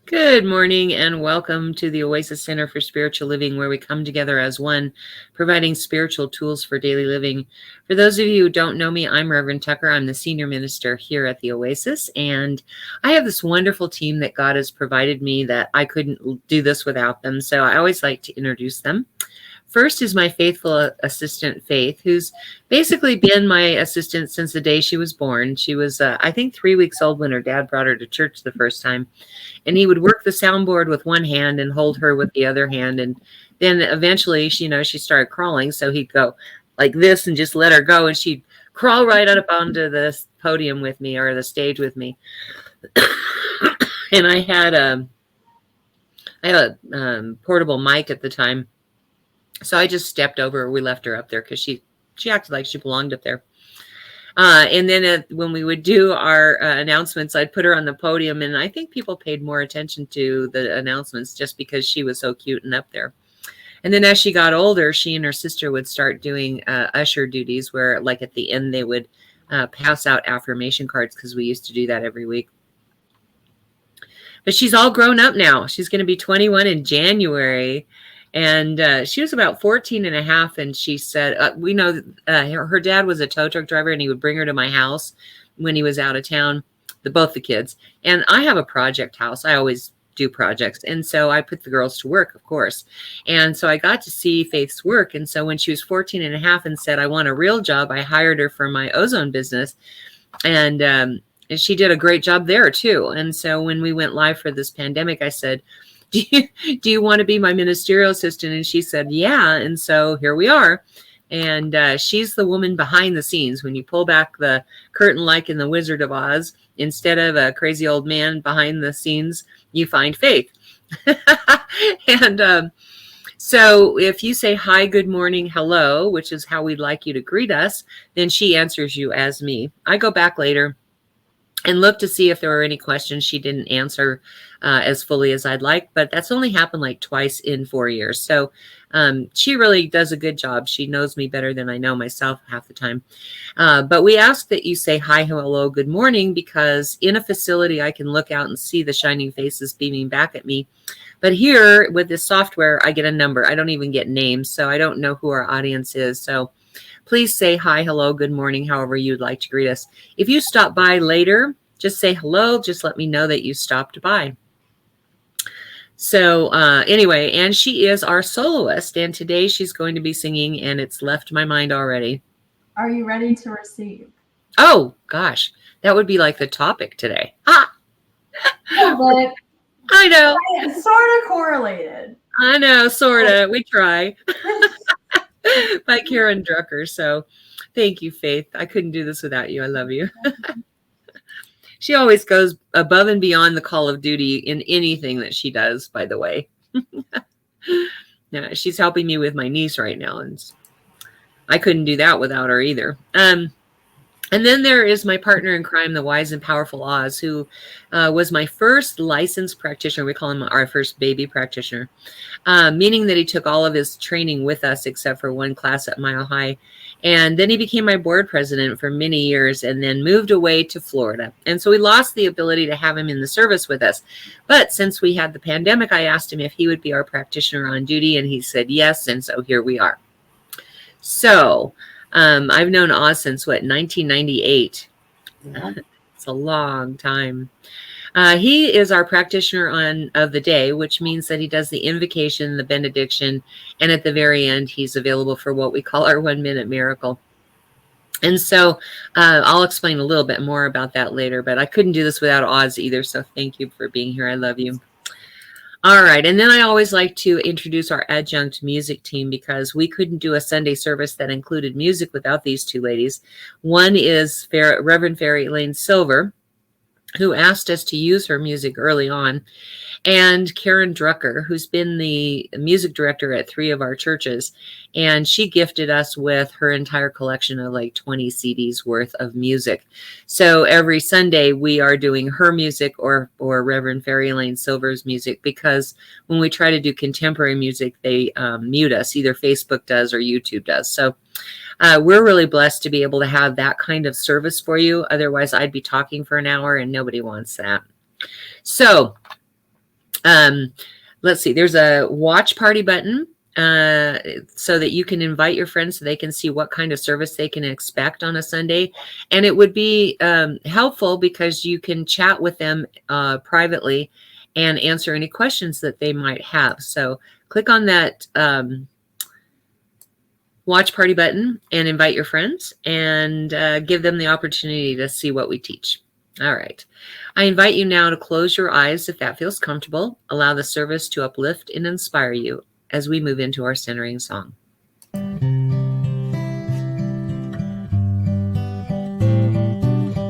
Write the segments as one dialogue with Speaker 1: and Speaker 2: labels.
Speaker 1: Good morning and welcome to the Oasis Center for Spiritual Living, where we come together as one, providing spiritual tools for daily living. For those of you who don't know me, I'm Reverend Tucker. I'm the senior minister here at the Oasis, and I have this wonderful team that God has provided me that I couldn't do this without them, so I always like to introduce them. First is my faithful assistant, Faith, who's basically been my assistant since the day she was born. She was, I think, 3 weeks old when her dad brought her to church the first time. And he would work the soundboard with one hand and hold her with the other hand. And then eventually, she started crawling. So he'd go like this and just let her go. And she'd crawl right up onto the podium with me or the stage with me. And I had a portable mic at the time. So I just stepped over her. We left her up there because she acted like she belonged up there. And then when we would do our announcements, I'd put her on the podium. And I think people paid more attention to the announcements just because she was so cute and up there. And then as she got older, she and her sister would start doing usher duties where, like, at the end, they would pass out affirmation cards because we used to do that every week. But she's all grown up now. She's going to be 21 in January. And she was about 14 and a half. And she said, we know her dad was a tow truck driver and he would bring her to my house when he was out of town, both the kids. And I have a project house. I always do projects. And so I put the girls to work, of course. And so I got to see Faith's work. And so when she was 14 and a half and said, I want a real job, I hired her for my ozone business. And she did a great job there too. And so when we went live for this pandemic, I said, do you want to be my ministerial assistant? And she said, yeah. And so here we are. And she's the woman behind the scenes. When you pull back the curtain, like in the Wizard of Oz, instead of a crazy old man behind the scenes, you find Faith. And so if you say hi, good morning, hello, which is how we'd like you to greet us, then she answers you as me. I go back later and look to see if there were any questions she didn't answer as fully as I'd like, but that's only happened like twice in 4 years. So she really does a good job. She knows me better than I know myself half the time. But we ask that you say hi, hello, good morning, because in a facility, I can look out and see the shining faces beaming back at me. But here with this software, I get a number. I don't even get names, so I don't know who our audience is. So please say hi, hello, good morning, however you'd like to greet us. If you stop by later, just say hello. Just let me know that you stopped by. So anyway, and she is our soloist, and today she's going to be singing, and it's left my mind already.
Speaker 2: Are you ready to receive?
Speaker 1: Oh, gosh, that would be like the topic today. Ah!
Speaker 2: Yeah, but
Speaker 1: I know.
Speaker 2: It's sort of correlated.
Speaker 1: I know, sort of. We try. By Karen Drucker. So thank you, Faith. I couldn't do this without you. I love you. She always goes above and beyond the call of duty in anything that she does, by the way. Yeah, she's helping me with my niece right now, and I couldn't do that without her either. And then there is my partner in crime, the wise and powerful Oz, who was my first licensed practitioner. We call him our first baby practitioner, meaning that he took all of his training with us except for one class at Mile High. And then he became my board president for many years and then moved away to Florida. And so we lost the ability to have him in the service with us. But since we had the pandemic, I asked him if he would be our practitioner on duty, and he said yes. And so here we are. So I've known Oz since 1998. It's a long time. He is our practitioner of the day, which means that he does the invocation, the benediction, and at the very end, he's available for what we call our 1-minute miracle. And so I'll explain a little bit more about that later, but I couldn't do this without Oz either. So thank you for being here. I love you. All right. And then I always like to introduce our adjunct music team because we couldn't do a Sunday service that included music without these two ladies. One is Reverend Fairy Elaine Silver, who asked us to use her music early on, and Karen Drucker, who's been the music director at 3 of our churches. And she gifted us with her entire collection of like 20 CDs worth of music. So every Sunday we are doing her music or Reverend Fairy Elaine Silver's music, because when we try to do contemporary music, they mute us. Either Facebook does or YouTube does. So we're really blessed to be able to have that kind of service for you. Otherwise, I'd be talking for an hour and nobody wants that. So Let's see, there's a watch party button so that you can invite your friends so they can see what kind of service they can expect on a Sunday. And it would be helpful because you can chat with them privately and answer any questions that they might have. So click on that watch party button and invite your friends and give them the opportunity to see what we teach. All right. I invite you now to close your eyes if that feels comfortable. Allow the service to uplift and inspire you as we move into our centering song.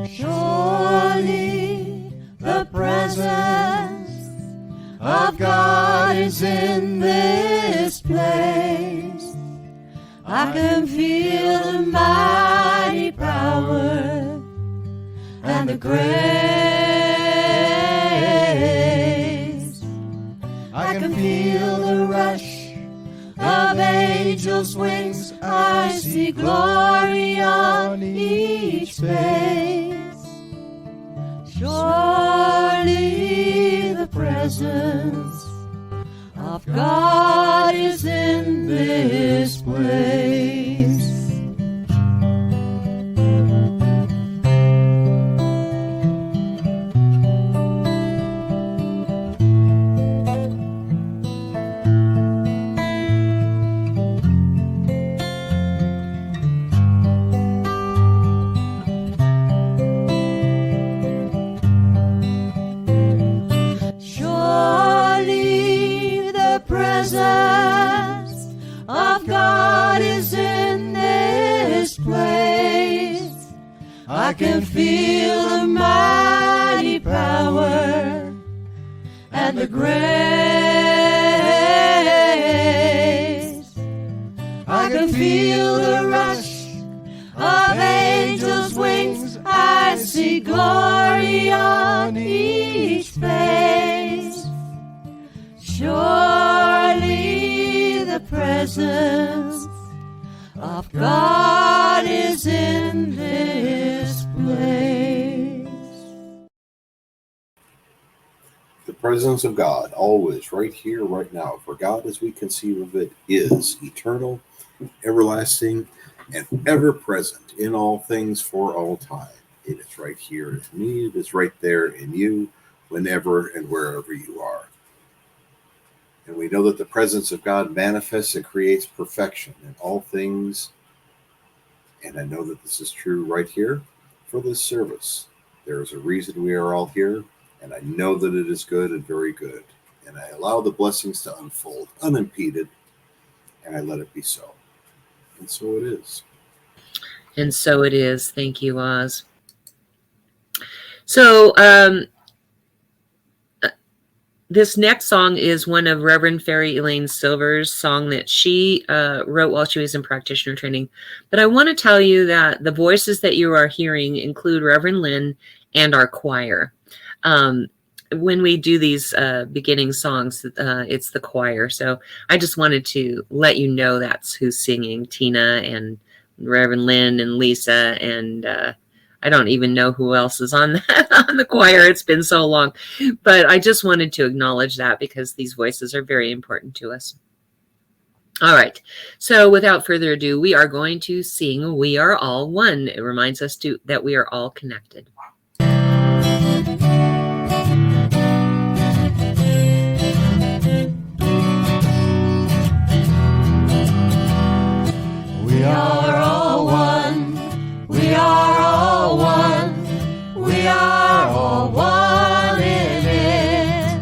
Speaker 3: Surely the presence of God is in this place. I can feel the mighty power and the grace. I can feel the rush of angels' wings. I see glory on each face. Surely the presence of God is in this place. Surely the presence of God is in this place. I can feel the mighty power and the grace. I can feel the rush of angels' wings. I see glory on each face. Surely the presence of God is in this place.
Speaker 4: The presence of God, always right here, right now. For God, as we conceive of it, is eternal, everlasting, and ever present in all things for all time. It is right here in me. It is right there in you, whenever and wherever you are. And we know that the presence of God manifests and creates perfection in all things. And I know that this is true right here for this service. There is a reason we are all here, and I know that it is good and very good. And I allow the blessings to unfold unimpeded, and I let it be so. And so it is.
Speaker 1: And so it is. Thank you, Oz. So this next song is one of Reverend Fairy Elaine Silver's song that she wrote while she was in practitioner training. But I want to tell you that the voices that you are hearing include Reverend Lynn and our choir. When we do these beginning songs, it's the choir. So I just wanted to let you know that's who's singing, Tina and Reverend Lynn and Lisa, and I don't even know who else is on that, on the choir. It's been so long. But I just wanted to acknowledge that because these voices are very important to us. All right. So without further ado, we are going to sing We Are All One. It reminds us that we are all connected.
Speaker 3: We are all one. We are all one. We are all one in it.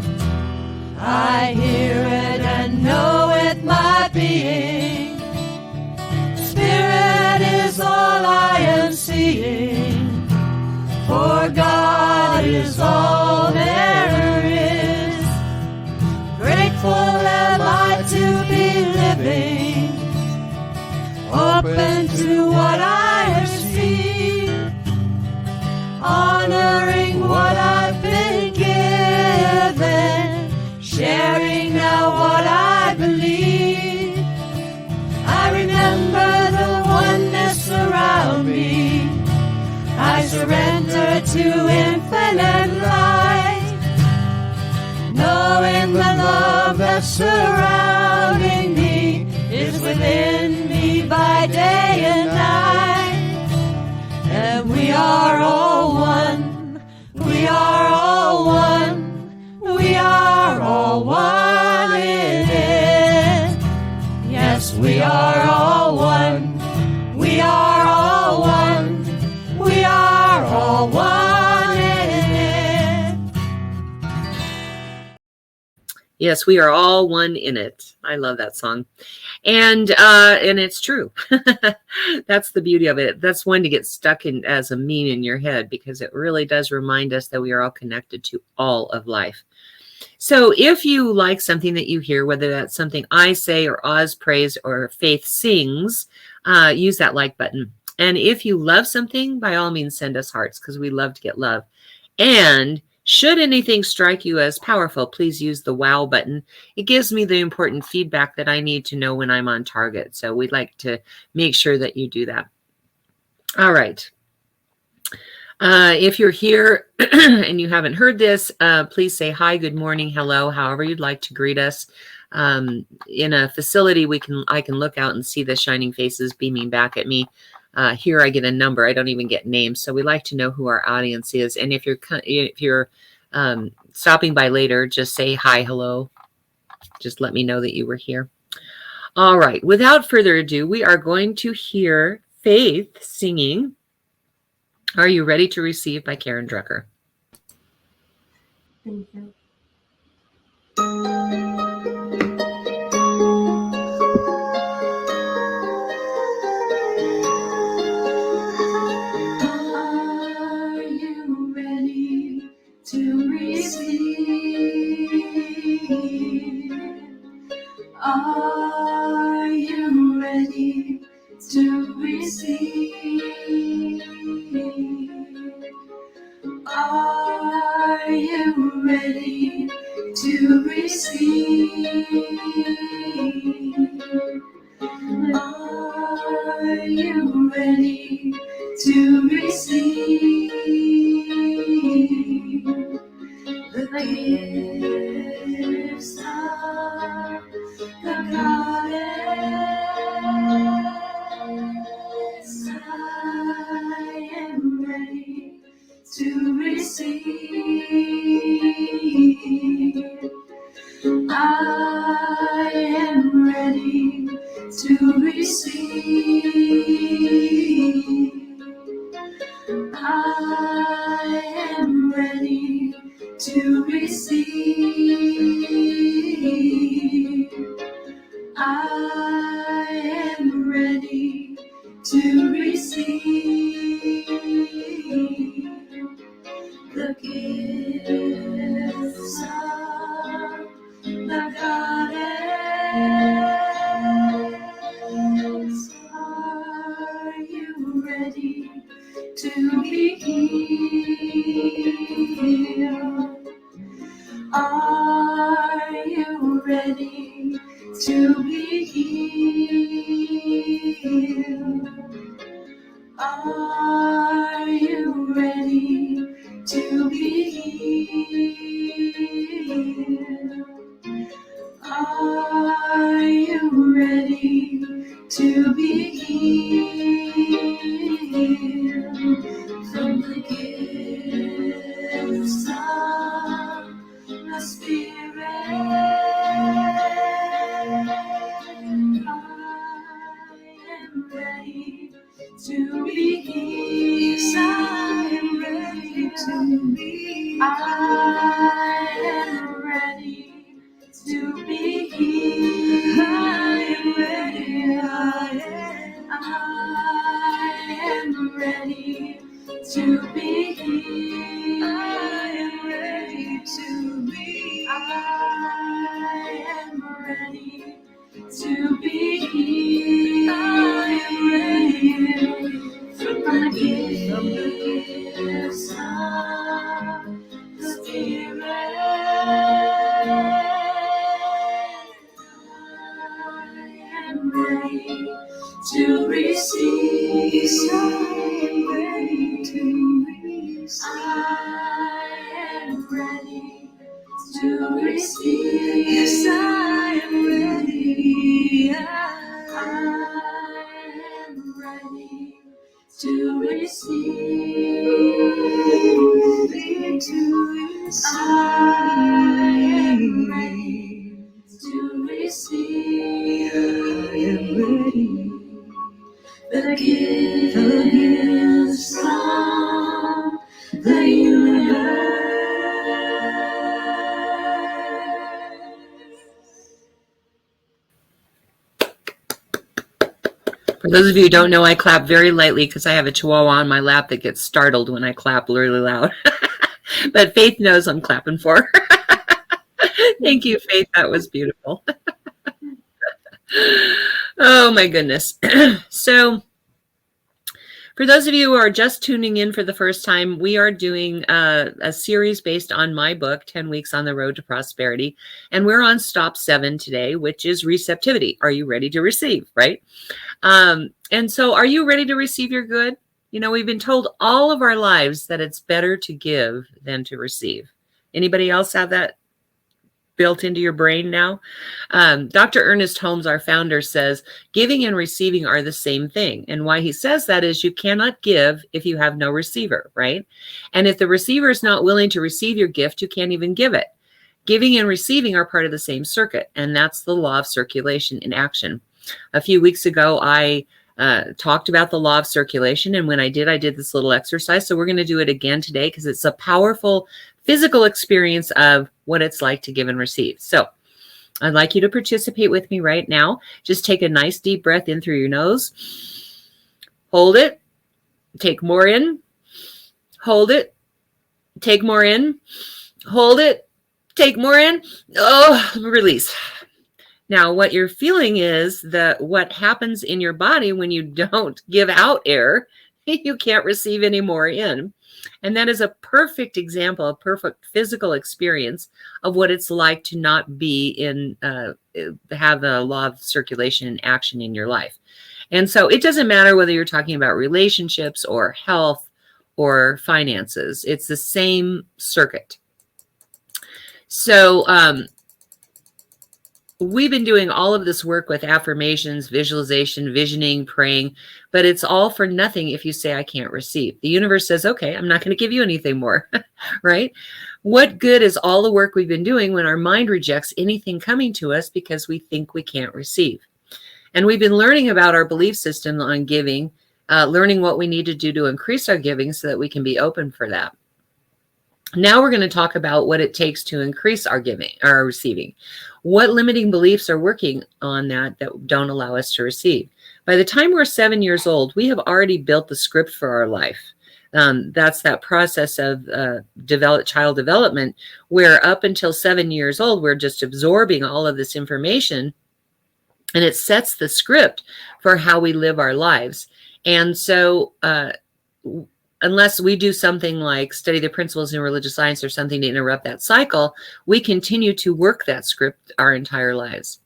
Speaker 3: I hear it and know it, my being. Spirit is all I am seeing. For and the love that's surrounding me is within me by day and night. And we are all one, we are all one, we are all one in it. Yes, we are all one, we are all one, we are all one in it.
Speaker 1: Yes, we are all one in it. I love that song. And it's true. That's the beauty of it. That's one to get stuck in as a meme in your head, because it really does remind us that we are all connected to all of life. So if you like something that you hear, whether that's something I say or Oz prays or Faith sings, use that like button. And if you love something, by all means, send us hearts, because we love to get love. And should anything strike you as powerful, please use the wow button. It gives me the important feedback that I need to know when I'm on target. So we'd like to make sure that you do that. All right. If you're here and you haven't heard this, please say hi, good morning, hello, however you'd like to greet us. In a facility, I can look out and see the shining faces beaming back at me. Here I get a number. I don't even get names. So we like to know who our audience is. And if you're stopping by later, just say hi, hello. Just let me know that you were here. All right. Without further ado, we are going to hear Faith singing Are You Ready to Receive by Karen Drucker.
Speaker 2: Thank you. Are you ready to receive? Are you ready to receive? Are you ready to receive? Are you ready to receive the gifts of the goddess? I am ready to receive. I am ready to receive. I am ready to receive. I am ready to receive the gifts of the goddess. Are you ready to be healed? Are you ready to be healed? Are you ready to be healed? Are you ready to be healed from the gifts of the Spirit? I am ready to be healed. I am ready to be. I am ready to be healed. I am ready. I am ready to be healed. I am ready to be. I am ready to be healed. I am ready from the gifts of the Spirit. I am ready to receive. I am ready to receive. I am ready to receive. Yes, I am ready. I am ready to receive. Ready to receive. I am ready to receive. I am ready. The gifts from the universe.
Speaker 1: For those of you who don't know, I clap very lightly because I have a chihuahua on my lap that gets startled when I clap really loud. But Faith knows I'm clapping for her. Thank you, Faith. That was beautiful. Oh, my goodness. So, for those of you who are just tuning in for the first time, we are doing a series based on my book, 10 Weeks on the Road to Prosperity. And we're on stop 7 today, which is receptivity. Are you ready to receive, right? And so are you ready to receive your good? You know, we've been told all of our lives that it's better to give than to receive. Anybody else have that built into your brain now? Dr. Ernest Holmes, our founder, says giving and receiving are the same thing. And why he says that is you cannot give if you have no receiver, right? And if the receiver is not willing to receive your gift, you can't even give it. Giving and receiving are part of the same circuit, and that's the law of circulation in action. A few weeks ago, I talked about the law of circulation, and when I did this little exercise. So we're going to do it again today because it's a powerful physical experience of what it's like to give and receive. So I'd like you to participate with me right now. Just take a nice deep breath in through your nose. Hold it. Take more in. Hold it. Take more in. Hold it. Take more in. Oh, release. Now, what you're feeling is that what happens in your body when you don't give out air, you can't receive any more in. And that is a perfect example, a perfect physical experience of what it's like to not be in, have the law of circulation and action in your life. And so it doesn't matter whether you're talking about relationships or health or finances, it's the same circuit. So, we've been doing all of this work with affirmations, visualization, visioning, praying, but it's all for nothing if you say, I can't receive. The universe says, okay, I'm not going to give you anything more, right? What good is all the work we've been doing when our mind rejects anything coming to us because we think we can't receive? And we've been learning about our belief system on giving, learning what we need to do to increase our giving so that we can be open for that. Now we're going to talk about what it takes to increase our giving, our receiving. What limiting beliefs are working on that don't allow us to receive? By the time we're 7 years old, we have already built the script for our life. That's that process of child development, where up until 7 years old, we're just absorbing all of this information, and it sets the script for how we live our lives. And so, unless we do something like study the principles in religious science or something to interrupt that cycle, we continue to work that script our entire lives.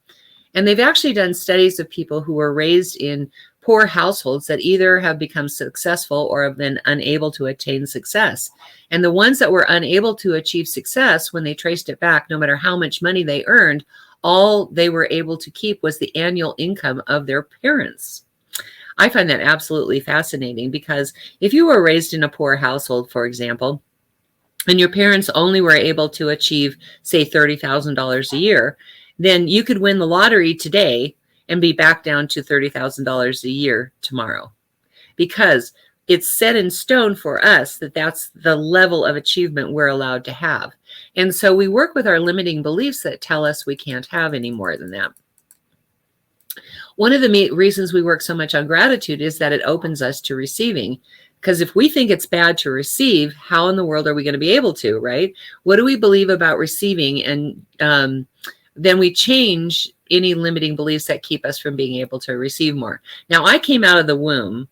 Speaker 1: And they've actually done studies of people who were raised in poor households that either have become successful or have been unable to attain success. And the ones that were unable to achieve success, when they traced it back, no matter how much money they earned, all they were able to keep was the annual income of their parents. I find that absolutely fascinating because if you were raised in a poor household, for example, and your parents only were able to achieve, say, $30,000 a year, then you could win the lottery today and be back down to $30,000 a year tomorrow, because it's set in stone for us that that's the level of achievement we're allowed to have. And so we work with our limiting beliefs that tell us we can't have any more than that. One of the reasons we work so much on gratitude is that it opens us to receiving. Because if we think it's bad to receive, how in the world are we going to be able to, right? What do we believe about receiving? And then we change any limiting beliefs that keep us from being able to receive more. Now, I came out of the womb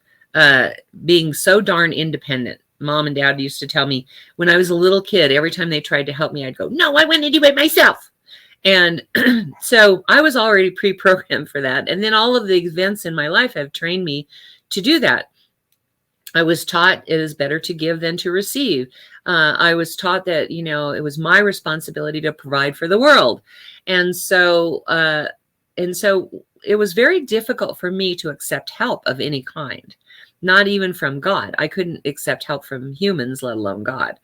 Speaker 1: being so darn independent. Mom and Dad used to tell me when I was a little kid, every time they tried to help me, I'd go, no, I want to do it myself. And so I was already pre-programmed for that. And then all of the events in my life have trained me to do that. I was taught it is better to give than to receive. I was taught that, it was my responsibility to provide for the world. And so, it was very difficult for me to accept help of any kind, not even from God. I couldn't accept help from humans, let alone God.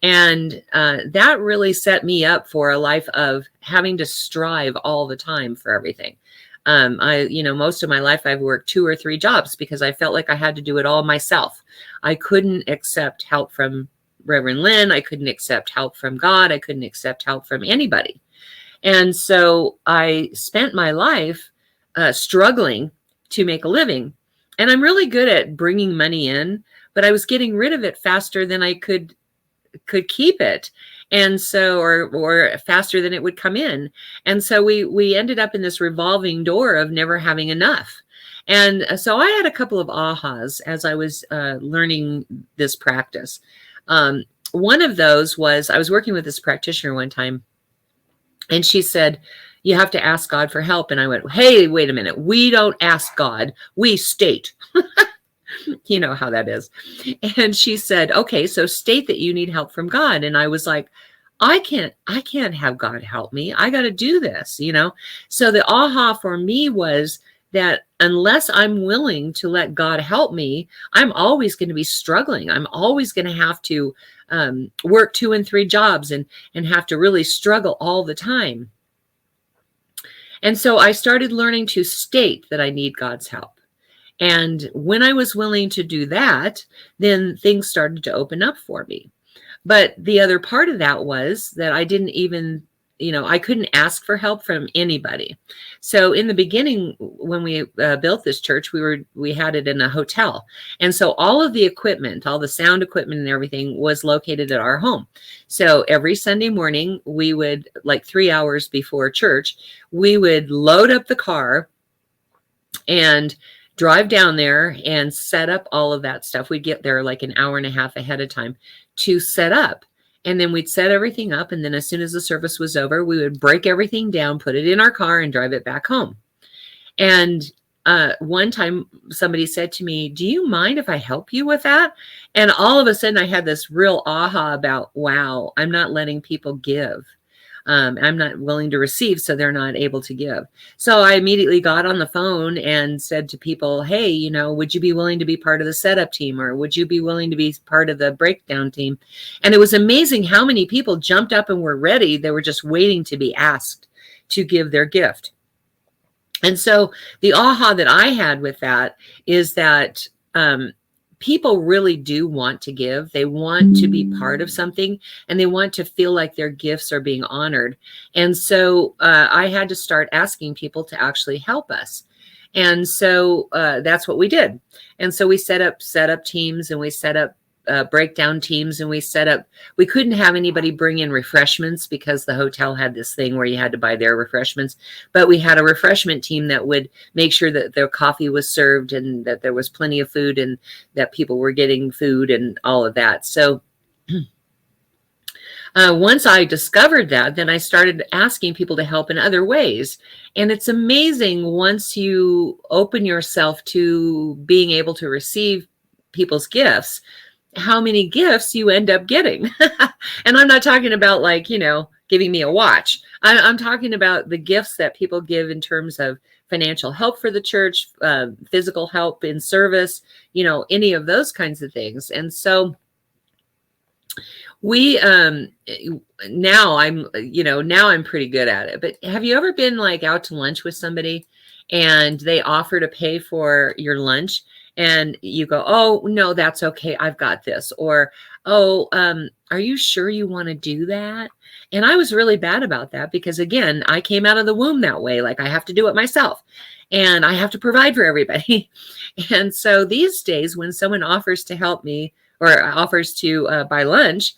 Speaker 1: And that really set me up for a life of having to strive all the time for everything. Most of my life I've worked 2 or 3 jobs because I felt like I had to do it all myself. I couldn't accept help from Reverend Lynn. I couldn't accept help from God. I couldn't accept help from anybody. And so I spent my life struggling to make a living. And I'm really good at bringing money in, but I was getting rid of it faster than I could keep it, and so or faster than it would come in. And so we ended up in this revolving door of never having enough. And so I had a couple of ahas as I was learning this practice. One of those was I was working with this practitioner one time, and she said, you have to ask God for help. And I went, hey, wait a minute, we don't ask God, we state. You know how that is. And she said, okay, so state that you need help from God. And I was like, I can't have God help me. I got to do this, So the aha for me was that unless I'm willing to let God help me, I'm always going to be struggling. I'm always going to have to work 2 and 3 jobs and have to really struggle all the time. And so I started learning to state that I need God's help. And when I was willing to do that, then things started to open up for me. But the other part of that was that I didn't even, I couldn't ask for help from anybody. So in the beginning, when we built this church, we had it in a hotel. And so all of the equipment, all the sound equipment and everything was located at our home. So every Sunday morning, we would, like 3 hours before church, we would load up the car and drive down there and set up all of that stuff. We'd get there like an hour and a half ahead of time to set up. And then we'd set everything up. And then as soon as the service was over, we would break everything down, put it in our car and drive it back home. And one time somebody said to me, do you mind if I help you with that? And all of a sudden I had this real aha about, wow, I'm not letting people give. I'm not willing to receive, so they're not able to give. So I immediately got on the phone and said to people, hey, would you be willing to be part of the setup team, or would you be willing to be part of the breakdown team? And it was amazing how many people jumped up and were ready. They were just waiting to be asked to give their gift. And so the aha that I had with that is that people really do want to give. They want to be part of something, and they want to feel like their gifts are being honored. And so I had to start asking people to actually help us. And so that's what we did. And so we set up teams, and we set up breakdown teams, and we couldn't have anybody bring in refreshments because the hotel had this thing where you had to buy their refreshments, but we had a refreshment team that would make sure that their coffee was served and that there was plenty of food and that people were getting food and all of that. So once I discovered that, then I started asking people to help in other ways. And it's amazing once you open yourself to being able to receive people's gifts, how many gifts you end up getting. And I'm not talking about like, giving me a watch. I'm talking about the gifts that people give in terms of financial help for the church, physical help in service, any of those kinds of things. And so we now I'm pretty good at it. But have you ever been like out to lunch with somebody and they offer to pay for your lunch? And you go, oh, no, that's okay, I've got this. Or, oh, are you sure you want to do that? And I was really bad about that because, again, I came out of the womb that way. Like I have to do it myself and I have to provide for everybody. And so these days when someone offers to help me or offers to buy lunch,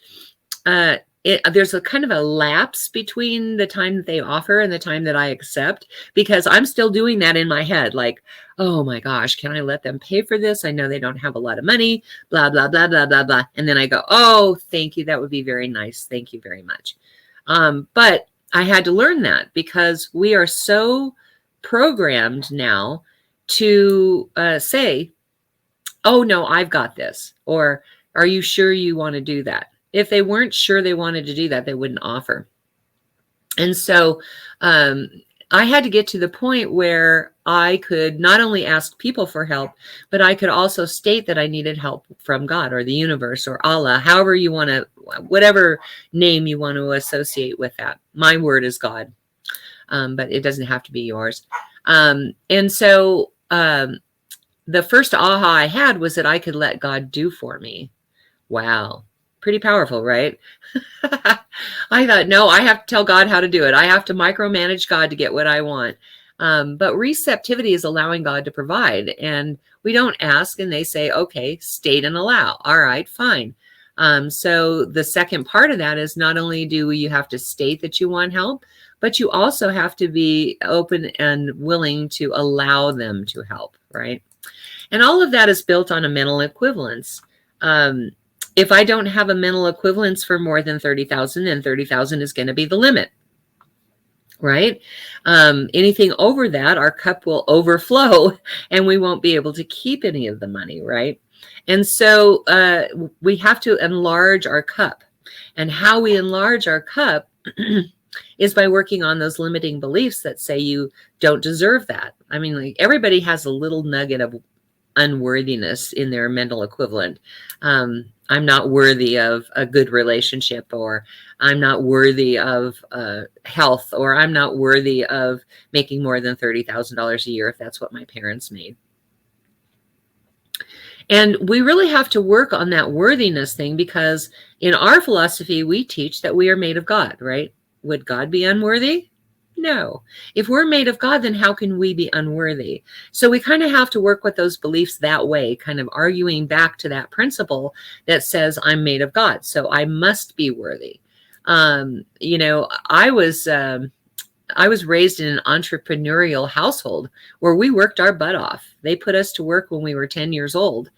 Speaker 1: there's a kind of a lapse between the time that they offer and the time that I accept, because I'm still doing that in my head. Like, oh my gosh, can I let them pay for this? I know they don't have a lot of money, blah, blah, blah, blah, blah, blah. And then I go, oh, thank you. That would be very nice. Thank you very much. But I had to learn that because we are so programmed now to say, oh no, I've got this. Or are you sure you want to do that? If they weren't sure they wanted to do that, they wouldn't offer. And so I had to get to the point where I could not only ask people for help, but I could also state that I needed help from God or the universe or Allah, however you want to, whatever name you want to associate with that. My word is God, but it doesn't have to be yours. And so the first aha I had was that I could let God do for me. Wow. Pretty powerful, right? I thought, no, I have to tell God how to do it. I have to micromanage God to get what I want. But receptivity is allowing God to provide. And we don't ask and they say, okay, state and allow. All right, fine. So the second part of that is not only do you have to state that you want help, but you also have to be open and willing to allow them to help, right? And all of that is built on a mental equivalence. If I don't have a mental equivalence for more than 30,000, then 30,000 is going to be the limit, right? Anything over that, our cup will overflow and we won't be able to keep any of the money, right? And so we have to enlarge our cup. And how we enlarge our cup is by working on those limiting beliefs that say you don't deserve that. I mean, like everybody has a little nugget of unworthiness in their mental equivalent. I'm not worthy of a good relationship, or I'm not worthy of health, or I'm not worthy of making more than $30,000 a year if that's what my parents made. And we really have to work on that worthiness thing, because in our philosophy, we teach that we are made of God, right? Would God be unworthy? No. If we're made of God, then how can we be unworthy? So we kind of have to work with those beliefs that way, kind of arguing back to that principle that says I'm made of God, so I must be worthy. You know, I was raised in an entrepreneurial household where we worked our butt off. They put us to work when we were 10 years old.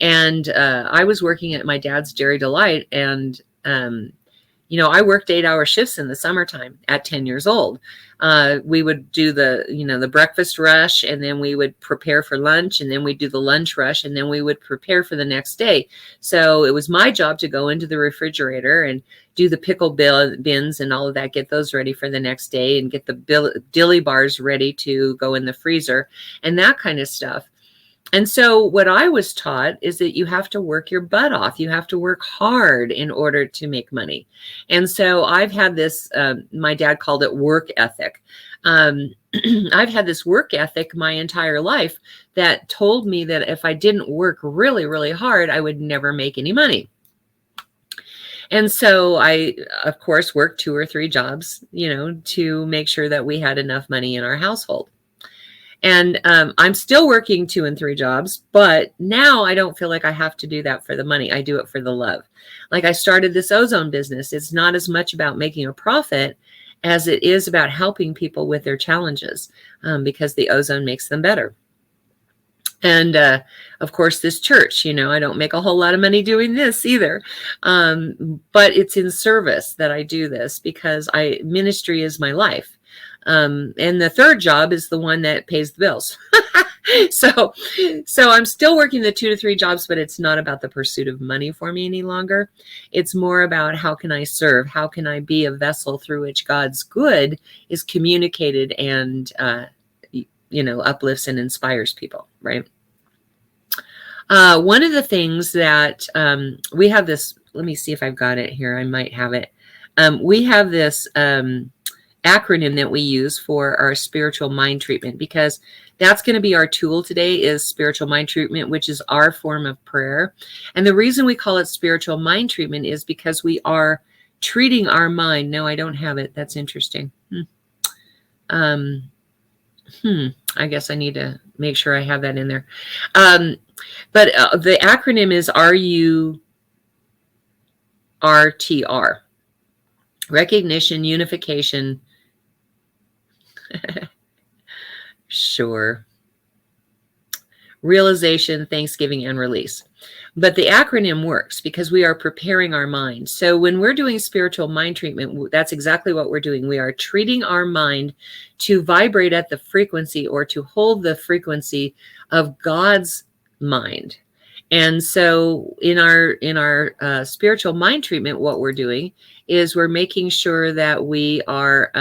Speaker 1: And I was working at my dad's Dairy Delight, and you know, I worked 8-hour shifts in the summertime at 10 years old. We would do the breakfast rush, and then we would prepare for lunch, and then we'd do the lunch rush, and then we would prepare for the next day. So it was my job to go into the refrigerator and do the pickle bins and all of that, get those ready for the next day, and get the dilly bars ready to go in the freezer and that kind of stuff. And so what I was taught is that you have to work your butt off. You have to work hard in order to make money. And so I've had this, my dad called it work ethic. I've had this work ethic my entire life that told me that if I didn't work really, really hard, I would never make any money. And so I, of course, worked 2 or 3 jobs, you know, to make sure that we had enough money in our household. And I'm still working 2 and 3 jobs, but now I don't feel like I have to do that for the money. I do it for the love. Like I started this ozone business. It's not as much about making a profit as it is about helping people with their challenges, because the ozone makes them better. And of course, this church, you know, I don't make a whole lot of money doing this either. But it's in service that I do this, because ministry is my life. And the third job is the one that pays the bills. So I'm still working the 2 to 3 jobs, but it's not about the pursuit of money for me any longer. It's more about how can I serve? How can I be a vessel through which God's good is communicated and, you know, uplifts and inspires people, right? One of the things that we have this, let me see if I've got it here. I might have it. We have this acronym that we use for our spiritual mind treatment, because that's going to be our tool today, is spiritual mind treatment, which is our form of prayer. And the reason we call it spiritual mind treatment is because we are treating our mind. No, I don't have it. That's interesting. I guess I need to make sure I have that in there. But the acronym is RURTR. Recognition, unification. Sure. Realization, thanksgiving, and release. But the acronym works because we are preparing our mind. So when we're doing spiritual mind treatment, that's exactly what we're doing. We are treating our mind to vibrate at the frequency, or to hold the frequency of God's mind. And so in our spiritual mind treatment, what we're doing is we're making sure that we are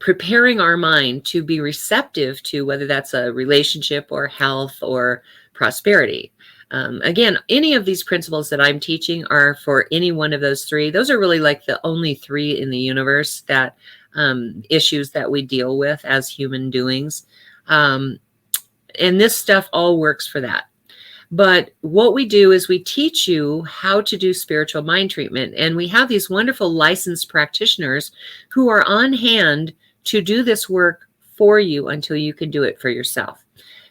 Speaker 1: preparing our mind to be receptive to whether that's a relationship or health or prosperity. Again, any of these principles that I'm teaching are for any one of those three. Those are really like the only three in the universe that issues that we deal with as human doings. And this stuff all works for that. But what we do is we teach you how to do spiritual mind treatment. And we have these wonderful licensed practitioners who are on hand to do this work for you until you can do it for yourself.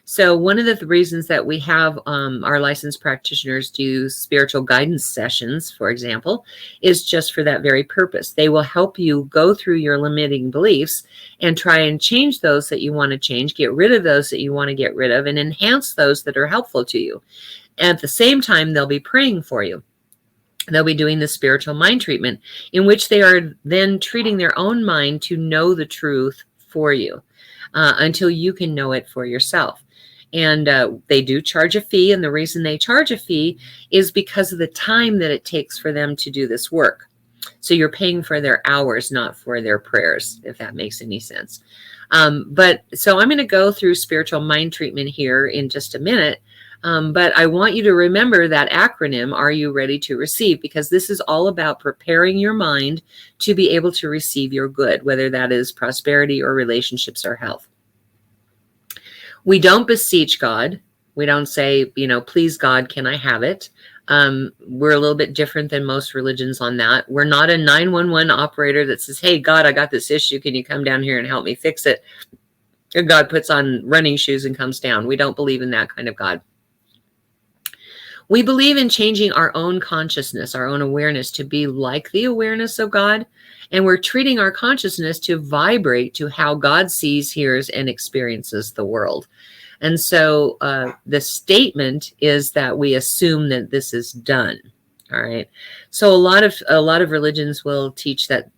Speaker 1: So one of the reasons that we have our licensed practitioners do spiritual guidance sessions, for example, is just for that very purpose. They will help you go through your limiting beliefs and try and change those that you want to change, get rid of those that you want to get rid of, and enhance those that are helpful to you. At the same time, they'll be praying for you. They'll be doing the spiritual mind treatment, in which they are then treating their own mind to know the truth for you until you can know it for yourself. And they do charge a fee. And the reason they charge a fee is because of the time that it takes for them to do this work. So you're paying for their hours, not for their prayers, if that makes any sense. But so I'm going to go through spiritual mind treatment here in just a minute. But I want you to remember that acronym, Are You Ready to Receive? Because this is all about preparing your mind to be able to receive your good, whether that is prosperity or relationships or health. We don't beseech God. We don't say, please God, can I have it? We're a little bit different than most religions on that. We're not a 911 operator that says, hey, God, I got this issue. Can you come down here and help me fix it? And God puts on running shoes and comes down. We don't believe in that kind of God. We believe in changing our own consciousness, our own awareness to be like the awareness of God. And we're treating our consciousness to vibrate to how God sees, hears, and experiences the world. And so the statement is that we assume that this is done. All right. So a lot of religions will teach that,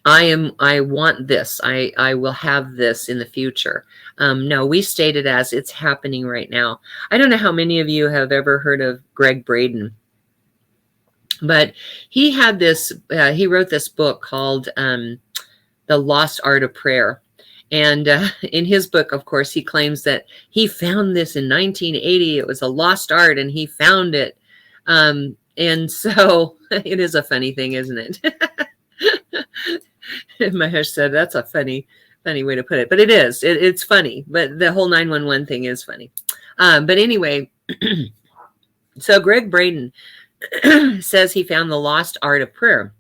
Speaker 1: I want this. I will have this in the future. No, we state it as it's happening right now. I don't know how many of you have ever heard of Greg Braden, but he had this, he wrote this book called The Lost Art of Prayer. And in his book, of course, he claims that he found this in 1980. It was a lost art and he found it. And so it is a funny thing, isn't it? Mahesh said, that's a funny way to put it. But it is. It's funny. But the whole 911 thing is funny. But anyway, so Greg Braden says he found the lost art of prayer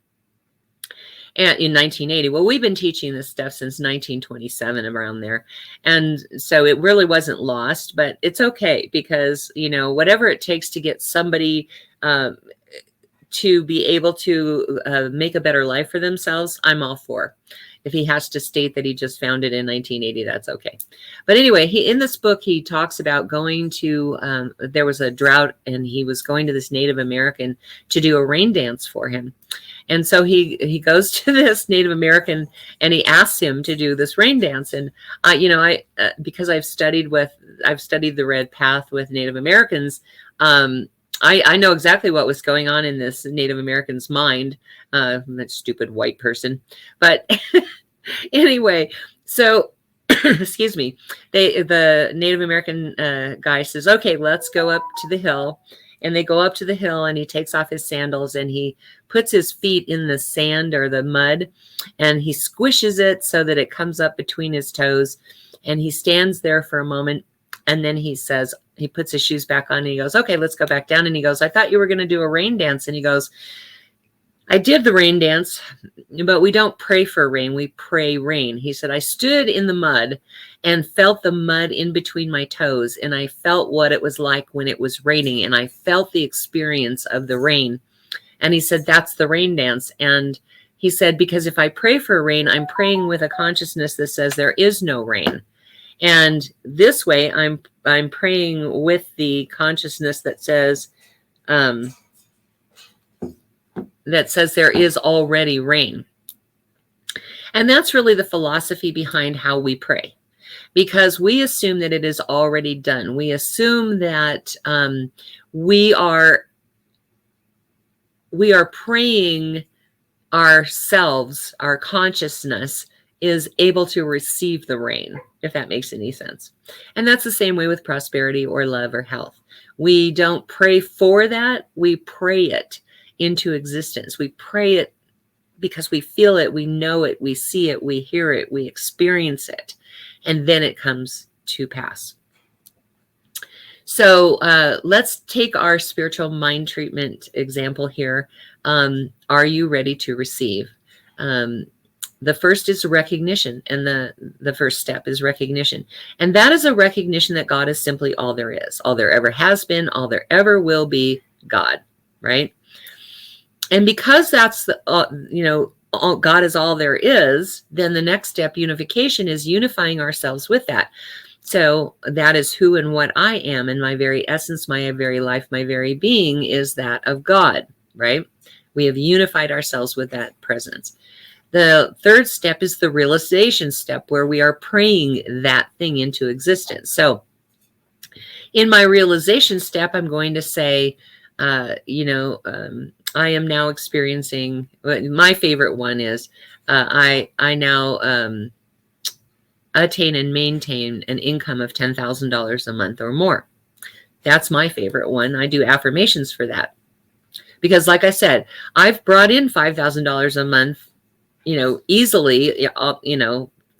Speaker 1: in 1980. Well, we've been teaching this stuff since 1927, around there. And so it really wasn't lost, but it's okay because, whatever it takes to get somebody to be able to make a better life for themselves, I'm all for. If he has to state that he just found it in 1980, that's okay. But anyway, in this book, he talks about going to, there was a drought and he was going to this Native American to do a rain dance for him. And so he goes to this Native American and he asks him to do this rain dance. And because I've studied the Red Path with Native Americans, I know exactly what was going on in this Native American's mind, that stupid white person. But anyway, so excuse me, the Native American guy says, okay, let's go up to the hill. And they go up to the hill and he takes off his sandals and he puts his feet in the sand or the mud and he squishes it so that it comes up between his toes. And he stands there for a moment. And then he says, he puts his shoes back on and he goes, okay, let's go back down. And he goes, I thought you were going to do a rain dance. And he goes, I did the rain dance, but we don't pray for rain. We pray rain. He said, I stood in the mud and felt the mud in between my toes. And I felt what it was like when it was raining. And I felt the experience of the rain. And he said, that's the rain dance. And he said, because if I pray for rain, I'm praying with a consciousness that says there is no rain. And this way I'm praying with the consciousness that says, there is already rain. And that's really the philosophy behind how we pray. because we assume that it is already done. We assume that we are praying ourselves, our consciousness is able to receive the rain, if that makes any sense. And that's the same way with prosperity or love or health. We don't pray for that. We pray it into existence. We pray it because we feel it, we know it, we see it, we hear it, we experience it, and then it comes to pass. So let's take our spiritual mind treatment example here. Are you ready to receive? The first is recognition, and the first step is recognition. And that is a recognition that God is simply all there is, all there ever has been, all there ever will be, God, right? And because that's God is all there is, then the next step, unification, is unifying ourselves with that. So that is who and what I am, and my very essence, my very life, my very being is that of God, right? We have unified ourselves with that presence. The third step is the realization step, where we are praying that thing into existence. So in my realization step, I'm going to say, I am now experiencing, my favorite one is, I now attain and maintain an income of $10,000 a month or more. That's my favorite one. I do affirmations for that. Because like I said, I've brought in $5,000 a month, easily,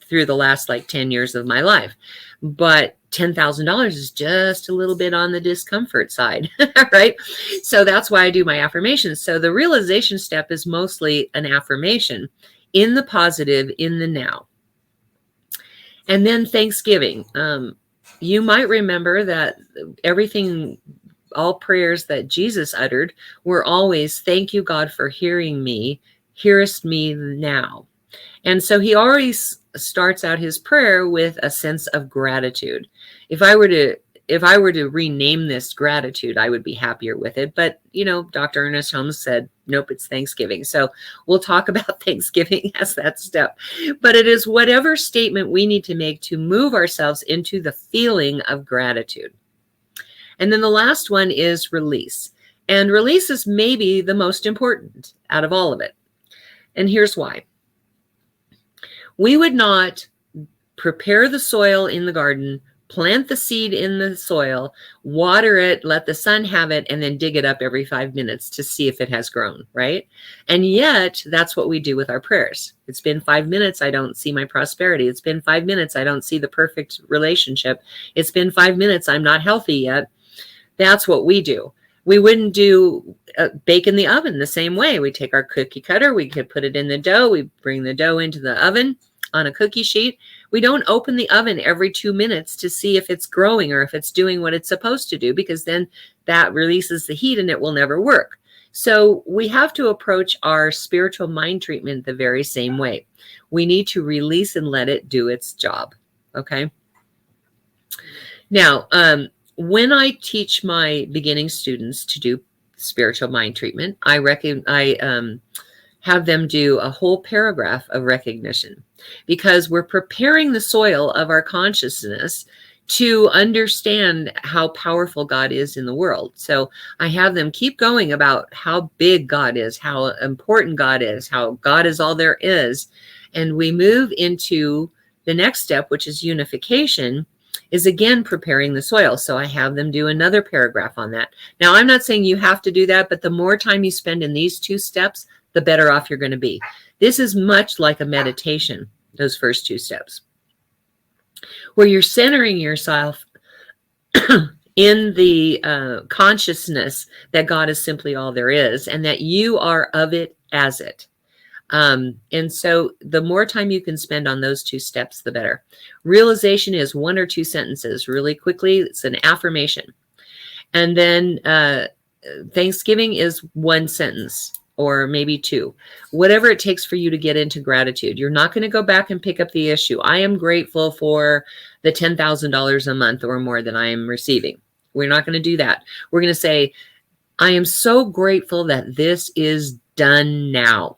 Speaker 1: through the last 10 years of my life. But $10,000 is just a little bit on the discomfort side, right? So that's why I do my affirmations. So the realization step is mostly an affirmation in the positive, in the now. And then Thanksgiving. You might remember that all prayers that Jesus uttered were always, thank you, God, for hearing me, hearest me now. And so he always starts out his prayer with a sense of gratitude. If I were to rename this gratitude, I would be happier with it. But, Dr. Ernest Holmes said, nope, it's Thanksgiving. So we'll talk about Thanksgiving as that step. But it is whatever statement we need to make to move ourselves into the feeling of gratitude. And then the last one is release. And release is maybe the most important out of all of it. And here's why. We would not prepare the soil in the garden, plant the seed in the soil, water it, let the sun have it, and then dig it up every 5 minutes to see if it has grown, right? And yet, that's what we do with our prayers. It's been 5 minutes, I don't see my prosperity. It's been 5 minutes, I don't see the perfect relationship. It's been 5 minutes, I'm not healthy yet. That's what we do. We wouldn't do bake in the oven the same way. We take our cookie cutter, we could put it in the dough, we bring the dough into the oven on a cookie sheet. We don't open the oven every 2 minutes to see if it's growing or if it's doing what it's supposed to do, because then that releases the heat and it will never work. So we have to approach our spiritual mind treatment the very same way. We need to release and let it do its job. Okay. Now, when I teach my beginning students to do spiritual mind treatment, I have them do a whole paragraph of recognition, because we're preparing the soil of our consciousness to understand how powerful God is in the world. So I have them keep going about how big God is, how important God is, how God is all there is. And we move into the next step, which is unification, is again preparing the soil. So I have them do another paragraph on that. Now, I'm not saying you have to do that, but the more time you spend in these two steps, the better off you're going to be. This is much like a meditation, those first two steps, where you're centering yourself in the consciousness that God is simply all there is, and that you are of it as it. And so the more time you can spend on those two steps, the better. Realization is 1 or 2 sentences. Really quickly, it's an affirmation. And then Thanksgiving is 1 sentence, or maybe 2, whatever it takes for you to get into gratitude. You're not going to go back and pick up the issue. I am grateful for the $10,000 a month or more that I am receiving. We're not going to do that. We're going to say, I am so grateful that this is done now.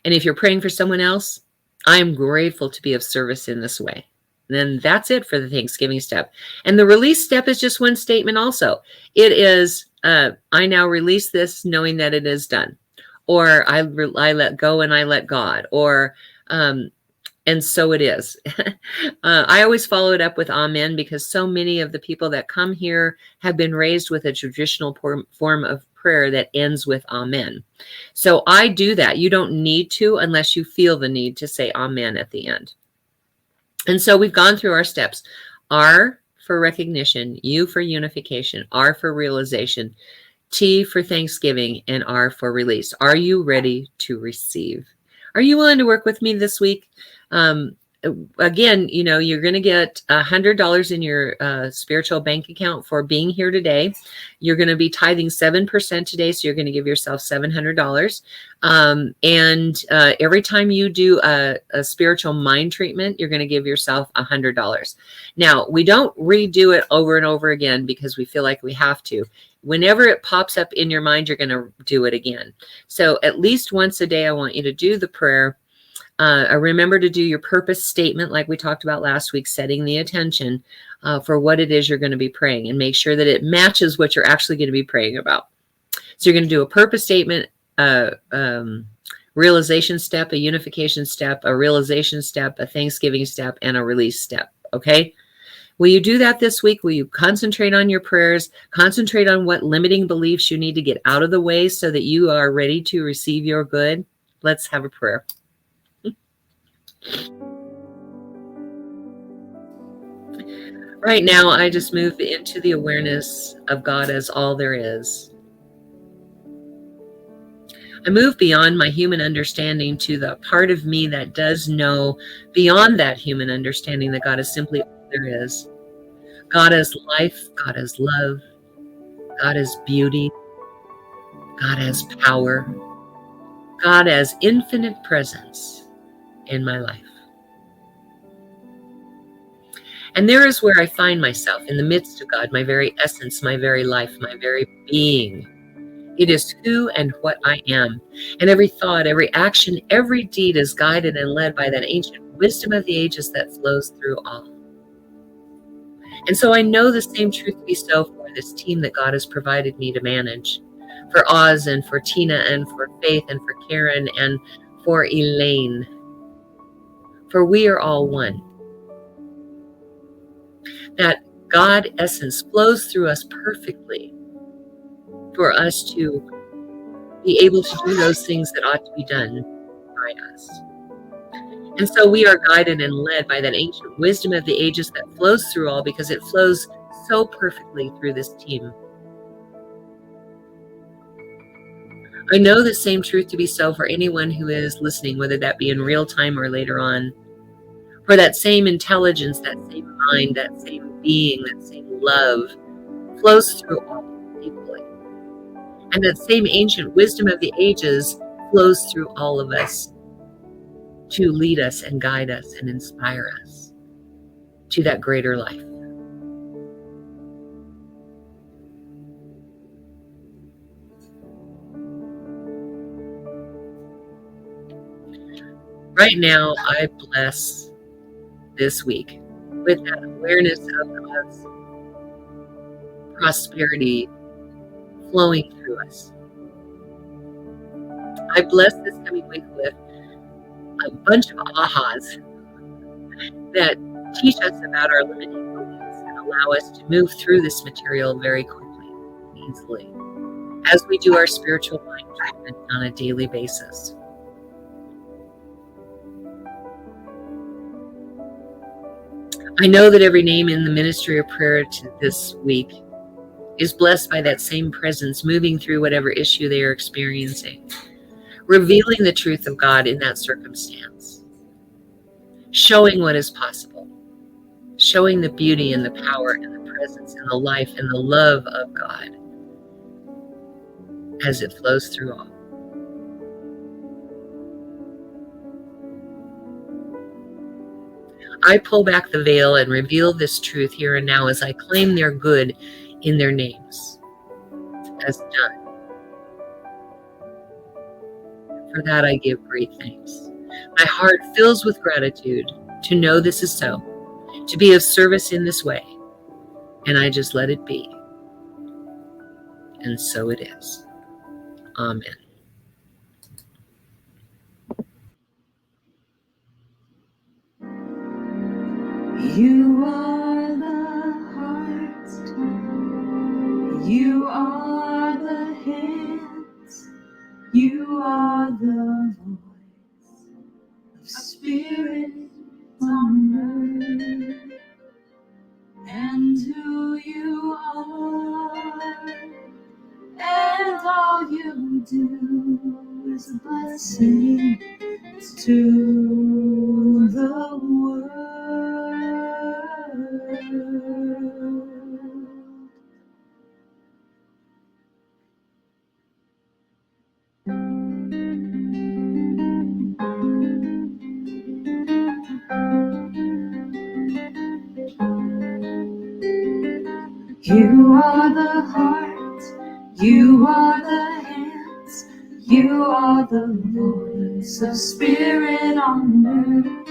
Speaker 1: And if you're praying for someone else, I'm grateful to be of service in this way. And then that's it for the Thanksgiving step. And the release step is just one statement also. It is, I now release this knowing that it is done. Or I let go and I let God. Or, and so it is. I always follow it up with amen, because so many of the people that come here have been raised with a traditional form of prayer that ends with amen. So I do that. You don't need to unless you feel the need to say amen at the end. And so we've gone through our steps. R for recognition, U for unification, R for realization, T for Thanksgiving, and R for release. Are you ready to receive? Are you willing to work with me this week? Again, you know, you're going to get $100 in your spiritual bank account for being here today. You're going to be tithing 7% today, so you're going to give yourself $700. And every time you do a spiritual mind treatment, you're going to give yourself $100. Now, we don't redo it over and over again because we feel like we have to. Whenever it pops up in your mind, you're going to do it again. So at least once a day, I want you to do the prayer. Remember to do your purpose statement like we talked about last week, setting the attention for what it is you're going to be praying, and make sure that it matches what you're actually going to be praying about. So you're going to do a purpose statement, realization step, a unification step, a realization step, a Thanksgiving step, and a release step. Okay? Will you do that this week? Will you concentrate on your prayers? Concentrate on what limiting beliefs you need to get out of the way so that you are ready to receive your good? Let's have a prayer. Right now, I just move into the awareness of God as all there is. I move beyond my human understanding to the part of me that does know beyond that human understanding that God is simply all there is. God is life, God is love, God is beauty, God has power, God has infinite presence in my life. And there is where I find myself, in the midst of God, my very essence, my very life, my very being. It is who and what I am. And every thought, every action, every deed is guided and led by that ancient wisdom of the ages that flows through all. And so I know the same truth to be so for this team that God has provided me to manage. For Oz and for Tina and for Faith and for Karen and for Elaine. For we are all one. That God essence flows through us perfectly for us to be able to do those things that ought to be done by us. And so we are guided and led by that ancient wisdom of the ages that flows through all, because it flows so perfectly through this team. I know the same truth to be so for anyone who is listening, whether that be in real time or later on. For that same intelligence, that same mind, that same being, that same love flows through all equally. And that same ancient wisdom of the ages flows through all of us to lead us and guide us and inspire us to that greater life. Right now, I bless this week with that awareness of God's prosperity flowing through us. I bless this coming week with a bunch of ahas that teach us about our limiting beliefs and allow us to move through this material very quickly, easily, as we do our spiritual mind treatment on a daily basis. I know that every name in the ministry of prayer this week is blessed by that same presence moving through whatever issue they are experiencing, revealing the truth of God in that circumstance, showing what is possible, showing the beauty and the power and the presence and the life and the love of God as it flows through all. I pull back the veil and reveal this truth here and now as I claim their good in their names as done. For that I give great thanks. My heart fills with gratitude to know this is so, to be of service in this way. And I just let it be. And so it is. Amen.
Speaker 2: You are the heart, you are the hands, you are the voice of spirit on earth, and who you are, and all you do is a blessing to the world. You are the heart, you are the hands, you are the voice of spirit on earth,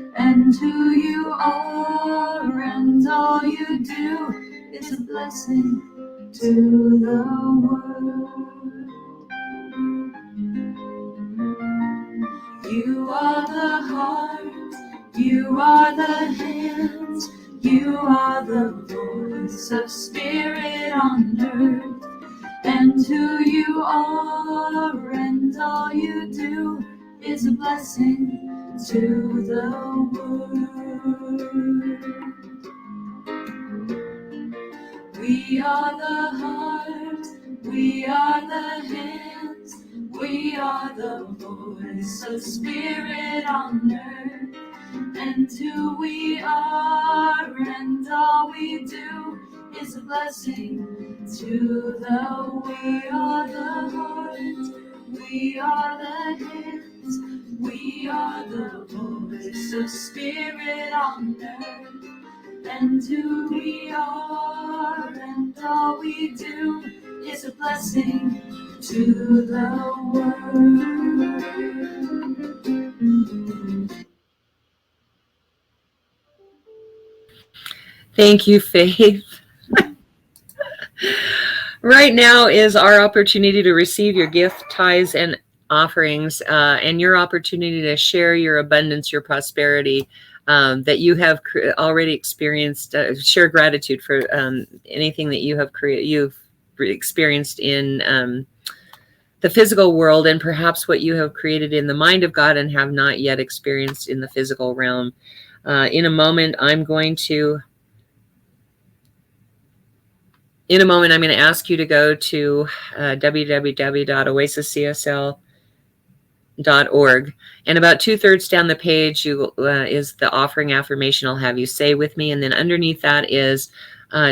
Speaker 2: and who you are and all you do is a blessing to the world. You are the heart, you are the hands, you are the voice of spirit on earth, and who you are and all you do is a blessing to the world. We are the heart, we are the hands, we are the voice of spirit on earth, and who we are and all we do is a blessing to the world. We are the heart, we are the hands, we are the voice of spirit on earth, and who we are and all we do is a blessing to the world.
Speaker 1: Thank you, Faith. Right now is our opportunity to receive your gift, tithes, and offerings, and your opportunity to share your abundance, your prosperity that you have already experienced. Share gratitude for anything that you have you've experienced in the physical world, and perhaps what you have created in the mind of God and have not yet experienced in the physical realm. In a moment, I'm going to ask you to go to www.oasiscsl.org. And about 2/3 down the page is the offering affirmation I'll have you say with me. And then underneath that is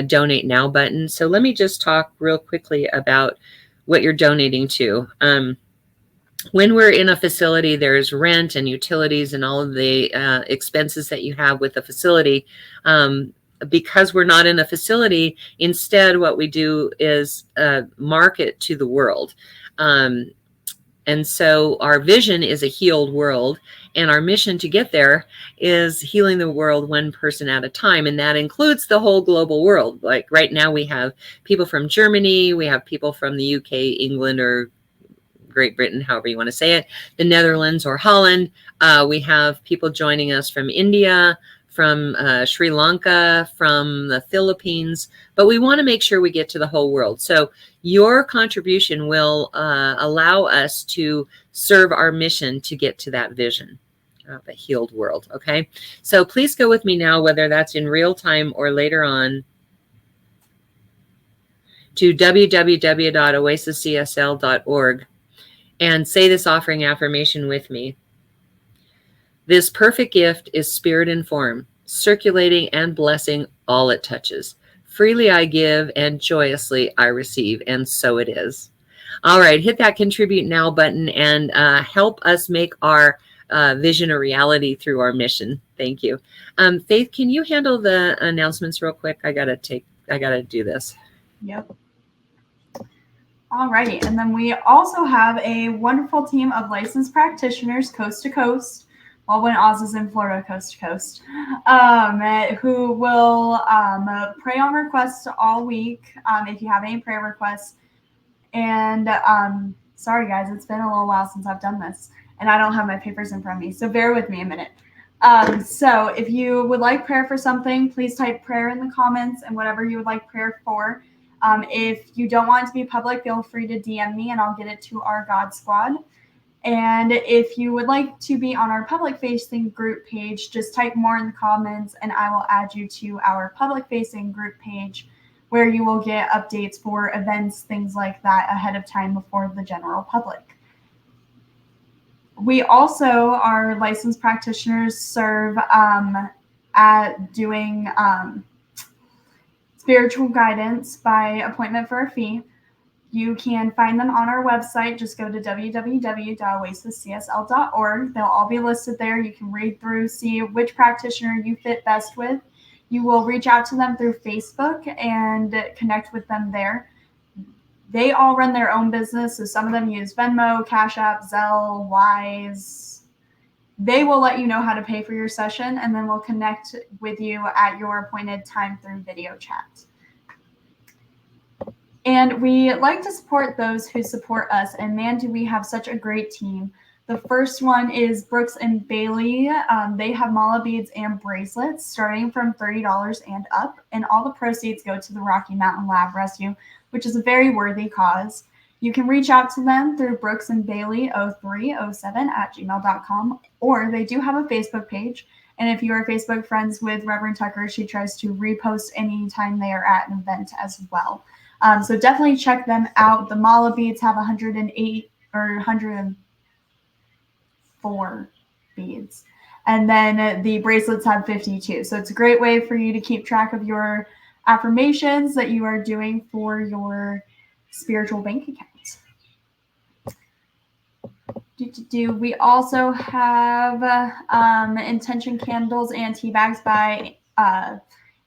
Speaker 1: donate now button. So let me just talk real quickly about what you're donating to. When we're in a facility, there's rent and utilities and all of the expenses that you have with the facility. Because we're not in a facility, instead what we do is market to the world. And so our vision is a healed world, and our mission to get there is healing the world one person at a time, and that includes the whole global world. Like right now we have people from Germany, we have people from the UK, England, or Great Britain, however you want to say it, the Netherlands or Holland. We have people joining us from India, from Sri Lanka, from the Philippines, but we want to make sure we get to the whole world. So your contribution will allow us to serve our mission to get to that vision of a healed world, okay? So please go with me now, whether that's in real time or later on, to www.oasiscsl.org and say this offering affirmation with me. This perfect gift is spirit in form, circulating and blessing all it touches. Freely I give and joyously I receive, and so it is. All right, hit that contribute now button and help us make our vision a reality through our mission. Thank you. Faith, can you handle the announcements real quick? I gotta do this.
Speaker 5: Yep.
Speaker 2: Alrighty, and then we also have a wonderful team of licensed practitioners coast to coast, well, when Oz is in Florida, coast to coast, who will pray on requests all week if you have any prayer requests. And sorry, guys, it's been a little while since I've done this, and I don't have my papers in front of me, so bear with me a minute. So if you would like prayer for something, please type prayer in the comments and whatever you would like prayer for. If you don't want it to be public, feel free to DM me and I'll get it to our God Squad. And if you would like to be on our public facing group page, just type more in the comments and I will add you to our public facing group page where you will get updates for events, things like that ahead of time before the general public. We also, our licensed practitioners, serve at doing spiritual guidance by appointment for a fee. You can find them on our website. Just go to www.oasiscsl.org. They'll all be listed there. You can read through, see which practitioner you fit best with. You will reach out to them through Facebook and connect with them there. They all run their own business, so some of them use Venmo, Cash App, Zelle, Wise. They will let you know how to pay for your session, and then we'll connect with you at your appointed time through video chat. And we like to support those who support us, and man, do we have such a great team. The first one is Brooks and Bailey. They have mala beads and bracelets starting from $30 and up, and all the proceeds go to the Rocky Mountain Lab Rescue, which is a very worthy cause. You can reach out to them through brooksandbailey0307@gmail.com, or they do have a Facebook page. And if you are Facebook friends with Reverend Tucker, she tries to repost anytime they are at an event as well. So definitely check them out. The mala beads have 108 or 104 beads. And then the bracelets have 52. So it's a great way for you to keep track of your affirmations that you are doing for your spiritual bank account. We also have intention candles and tea bags by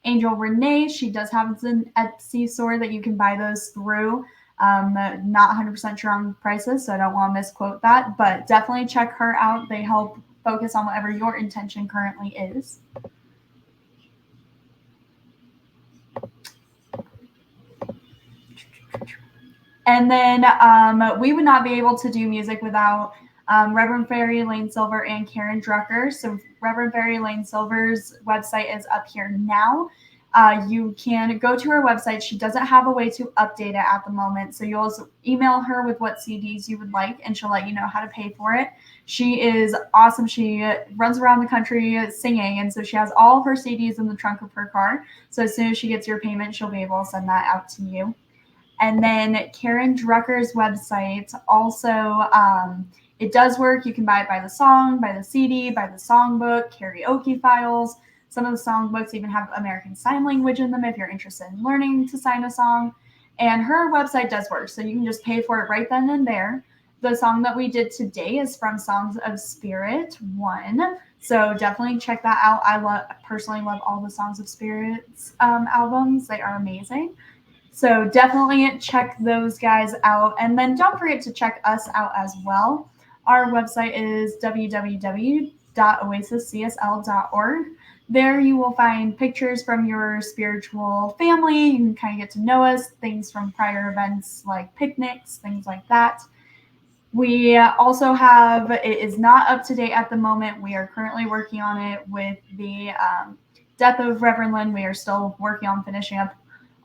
Speaker 2: Angel Renee. She does have an Etsy store that you can buy those through. Not 100% sure on prices, so I don't want to misquote that, but definitely check her out. They help focus on whatever your intention currently is. And then we would not be able to do music without Reverend Fairy Lane Silver and Karen Drucker. So Reverend Fairy Lane Silver's website is up here now. You can go to her website. She doesn't have a way to update it at the moment. So you'll also email her with what CDs you would like, and she'll let you know how to pay for it. She is awesome. She runs around the country singing, and so she has all of her CDs in the trunk of her car. So as soon as she gets your payment, she'll be able to send that out to you. And then Karen Drucker's website also, it does work. You can buy it by the song, by the CD, by the songbook, karaoke files. Some of the songbooks even have American Sign Language in them if you're interested in learning to sign a song. And her website does work, so you can just pay for it right then and there. The song that we did today is from Songs of Spirit 1. So definitely check that out. I personally love all the Songs of Spirit's albums. They are amazing. So definitely check those guys out. And then don't forget to check us out as well. Our website is www.oasiscsl.org. There you will find pictures from your spiritual family. You can kind of get to know us, things from prior events like picnics, things like that. We also have, it is not up to date at the moment. We are currently working on it with the death of Reverend Lynn. We are still working on finishing up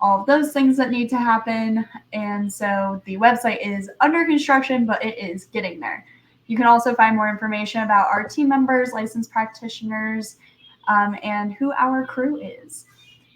Speaker 2: all of those things that need to happen. And so the website is under construction, but it is getting there. You can also find more information about our team members, licensed practitioners, and who our crew is.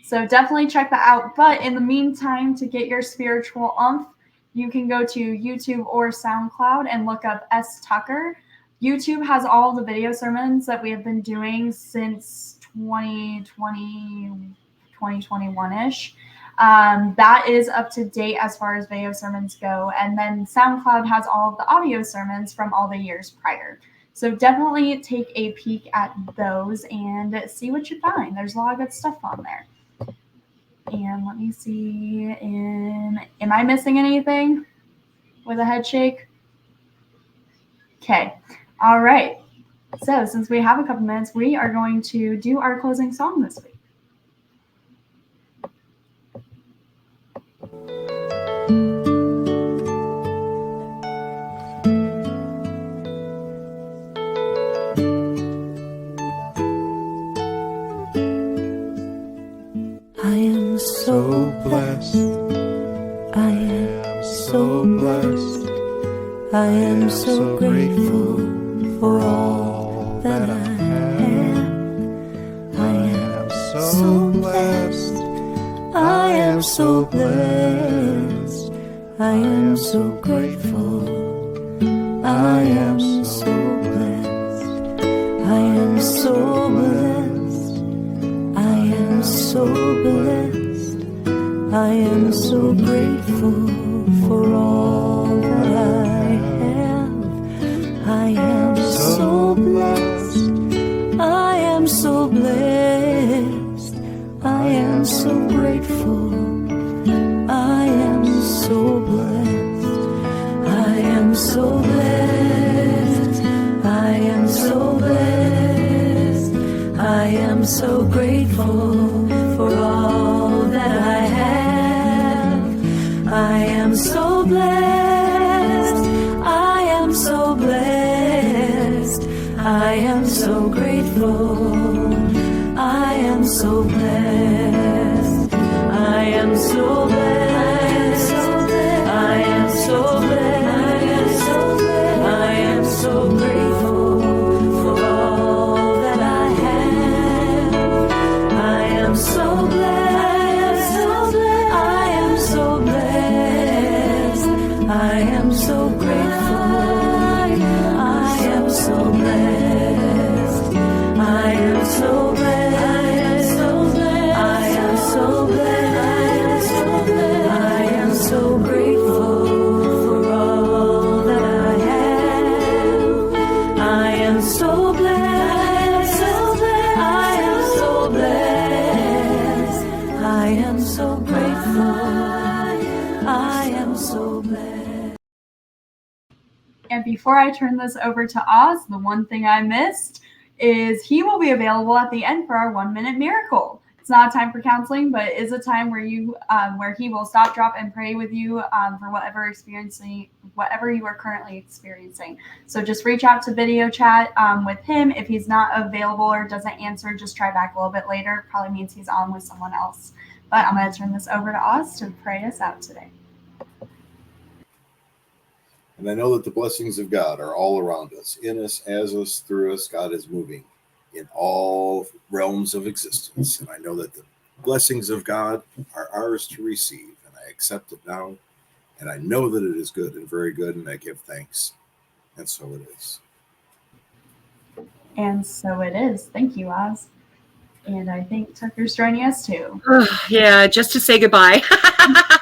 Speaker 2: So definitely check that out. But in the meantime, to get your spiritual oomph, you can go to YouTube or SoundCloud and look up S. Tucker. YouTube has all the video sermons that we have been doing since 2021-ish. That is up to date as far as video sermons go. And then SoundCloud has all of the audio sermons from all the years prior. So definitely take a peek at those and see what you find. There's a lot of good stuff on there. And let me see, am I missing anything? with a head shake? Okay. All right. So since we have a couple minutes, we are going to do our closing song this week.
Speaker 3: I am so blessed. I am so blessed. I am so grateful for all that I have. I am so blessed. I am so blessed. I am so grateful. I am so blessed. I am so blessed. I am so blessed. I am so grateful for all that I have. I am so blessed. I am so blessed. I am so grateful. I am so blessed. I am so blessed. I am so blessed. I am so grateful for all that I have. I am so blessed. I am so blessed. I am so grateful. I am so blessed. I am so blessed. I am so blessed. I am so grateful for all that I have. I am so blessed. I am so blessed. I am so grateful. I am so blessed. I am so blessed. I am so blessed. I am so grateful for all that I have. I am so blessed. I am so blessed. I am so grateful. I am so blessed.
Speaker 2: And before I turn this over to Oz, the one thing I missed is he will be available at the end for our 1 minute miracle. It's not a time for counseling, but it is a time where where he will stop, drop, and pray with you for whatever you are currently experiencing. So just reach out to video chat with him. If he's not available or doesn't answer, just try back a little bit later. Probably means he's on with someone else. But I'm going to turn this over to Oz to pray us out today.
Speaker 4: And I know that the blessings of God are all around us, in us, as us, through us. God is moving in all realms of existence. And I know that the blessings of God are ours to receive. And I accept it now. And I know that it is good and very good. And I give thanks. And so it is.
Speaker 2: And so it is. Thank you, Oz. And I think Tucker's joining us too.
Speaker 1: Yeah, just to say goodbye.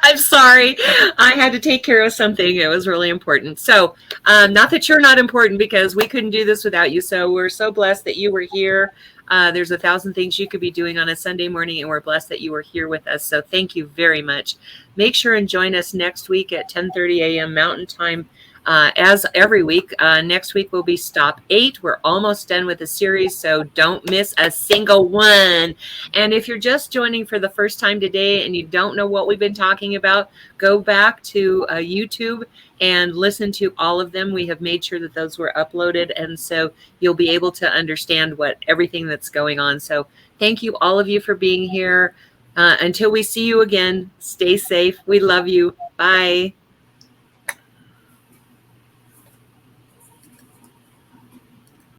Speaker 1: I'm sorry. I had to take care of something. It was really important. So, not that you're not important, because we couldn't do this without you. So we're so blessed that you were here. There's 1,000 things you could be doing on a Sunday morning, and we're blessed that you were here with us. So thank you very much. Make sure and join us next week at 10:30 a.m. Mountain Time. As every week, next week will be Stop 8. We're almost done with the series, so don't miss a single one. And if you're just joining for the first time today and you don't know what we've been talking about, go back to YouTube and listen to all of them. We have made sure that those were uploaded, and so you'll be able to understand everything that's going on. So thank you, all of you, for being here. Until we see you again, stay safe. We love you. Bye.